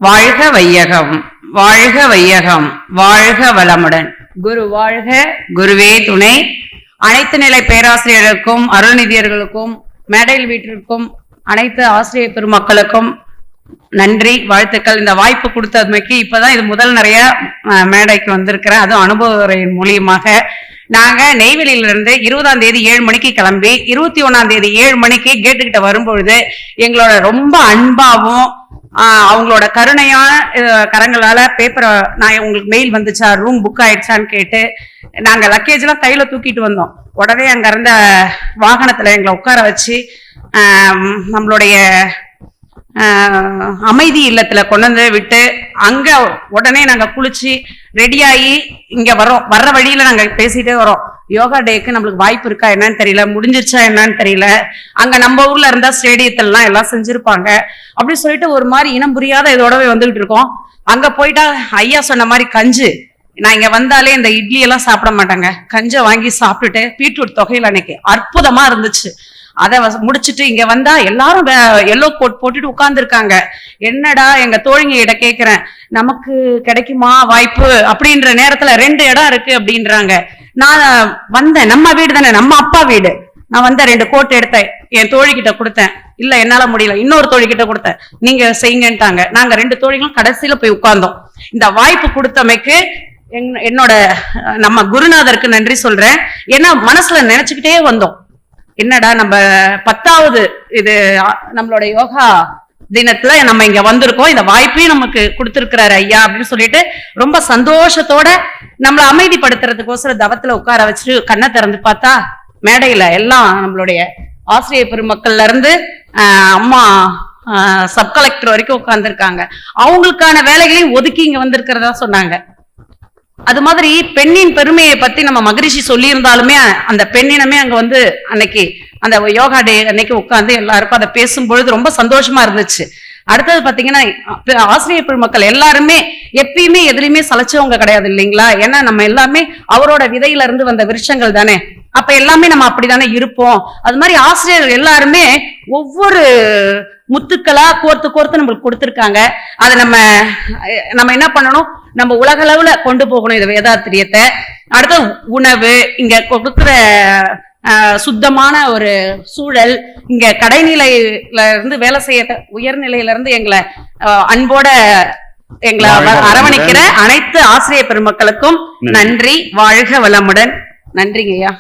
வாழ்க வையகம், வாழ்க வையகம், வாழ்க வளமுடன். குரு வாழ்க, குருவே துணை. அனைத்து நிலை பேராசிரியர்களுக்கும், அருள்நிதியர்களுக்கும், மேடையில் வீட்டிற்கும், அனைத்து ஆசிரியர் பெருமக்களுக்கும் நன்றி, வாழ்த்துக்கள். இந்த வாய்ப்பு கொடுத்ததுமைக்கு இப்பதான் இது முதல் நிறைய மேடைக்கு வந்திருக்கிறேன், அதுவும் அனுபவ உரையின் மூலியமாக. நாங்க நெய்வேலியிலிருந்து 20ஆம் தேதி 7 மணிக்கு கிளம்பி 21ஆம் தேதி 7 மணிக்கு கேட்டுக்கிட்ட வரும்பொழுது எங்களோட ரொம்ப அன்பாவும் அவங்களோட கருணையான கரங்களால பேப்பரை நான் உங்களுக்கு மெயில் வந்துச்சா, ரூம் புக் ஆயிடுச்சான்னு கேட்டு நாங்க லக்கேஜ் எல்லாம் கையில தூக்கிட்டு வந்தோம். உடனே அங்க இருந்த வாகனத்துல எங்களை உட்கார வச்சு நம்மளுடைய அமைதி இல்லத்துல கொண்டு வந்து விட்டு அங்க உடனே நாங்க குளிச்சு ரெடியாகி இங்க வர்ற வழியில நாங்க பேசிட்டே வரோம். யோகா டேக்கு நம்மளுக்கு வாய்ப்பு இருக்கா என்னன்னு தெரியல, முடிஞ்சிருச்சா என்னன்னு தெரியல. அங்க நம்ம ஊர்ல இருந்தா ஸ்டேடியத்துல எல்லாம் செஞ்சிருப்பாங்க அப்படி சொல்லிட்டு ஒரு மாதிரி இனம் புரியாத இதோடவே வந்துகிட்டு இருக்கோம். அங்க போயிட்டா ஐயா சொன்ன மாதிரி கஞ்சு, நான் இங்க வந்தாலே இந்த இட்லி எல்லாம் சாப்பிட மாட்டாங்க, கஞ்சை வாங்கி சாப்பிட்டுட்டு பீட்ரூட் தொகையில அன்னைக்கு அற்புதமா இருந்துச்சு. அதை முடிச்சுட்டு இங்க வந்தா எல்லாரும் எல்லோ கோட் போட்டுட்டு உட்கார்ந்து இருக்காங்க. என்னடா எங்க தோழிங்கிட்ட கேக்குறேன், நமக்கு கிடைக்குமா வாய்ப்பு அப்படின்ற நேரத்துல 2 இடம் இருக்கு அப்படின்றாங்க. நான் வந்தேன், நம்ம வீடு தானே, நம்ம அப்பா வீடு. நான் வந்த 2 கோட் எடுத்தேன், என் தோழி கிட்ட கொடுத்தேன். இல்ல என்னால முடியல, இன்னொரு தோழி கிட்ட கொடுத்தேன், நீங்க செய்யுங்கன்ட்டாங்க. நாங்க 2 தோழிகளும் கடைசியில போய் உட்கார்ந்தோம். இந்த வாய்ப்பு கொடுத்தமைக்கு என்னோட நம்ம குருநாதருக்கு நன்றி சொல்றேன். ஏன்னா மனசுல நினைச்சுக்கிட்டே வந்தோம், என்னடா நம்ம 10வது இது நம்மளோட யோகா தினத்துல நம்ம இங்க வந்திருக்கோம், இந்த வாய்ப்பையும் நமக்கு கொடுத்திருக்கிறாரு ஐயா அப்படின்னு சொல்லிட்டு ரொம்ப சந்தோஷத்தோட நம்மளை அமைதிப்படுத்துறதுக்கோசரம் தவத்துல உட்கார வச்சுட்டு கண்ணை திறந்து பார்த்தா மேடையில எல்லாம் நம்மளுடைய ஆசிரியர் பெருமக்கள்ல இருந்து அம்மா சப் கலெக்டர் வரைக்கும் உட்கார்ந்துருக்காங்க. அவங்களுக்கான வேலைகளையும் ஒதுக்கி இங்க வந்திருக்கிறதா சொன்னாங்க. அது மாதிரி பெண்ணின் பெருமையை பத்தி நம்ம மகரிஷி சொல்லி இருந்தாலுமே அந்த பெண்ணினமே அங்க வந்து அன்னைக்கு அந்த யோகா டே அன்னைக்கு உட்கார்ந்து எல்லாருக்கும் அதை பேசும்பொழுது ரொம்ப சந்தோஷமா இருந்துச்சு. அடுத்தது பாத்தீங்கன்னா ஆசிரியர் பெருமக்கள் எல்லாருமே எப்பயுமே எதுலையுமே சலைச்சவங்க கிடையாது இல்லைங்களா? ஏன்னா நம்ம எல்லாமே அவரோட விதையில இருந்து வந்த விருட்சங்கள் தானே, அப்ப எல்லாமே நம்ம அப்படித்தானே இருப்போம். அது மாதிரி ஆசிரியர்கள் எல்லாருமே ஒவ்வொரு முத்துக்களா கோர்த்து நம்மளுக்கு கொடுத்துருக்காங்க. அதை நம்ம என்ன பண்ணணும், நம்ம உலக அளவுல கொண்டு போகணும் இந்த வேதாத்திரியத்தை. அடுத்த உணவு, இங்க கொடுக்குற சுத்தமான ஒரு சூழல், இங்க கடைநிலையில இருந்து வேலை செய்ய உயர்நிலையில இருந்து எங்களை அன்போட எங்களை அரவணைக்கிற அனைத்து ஆசிரியர் பெருமக்களுக்கும் நன்றி. வாழ்க வளமுடன். நன்றிங்க ஐயா.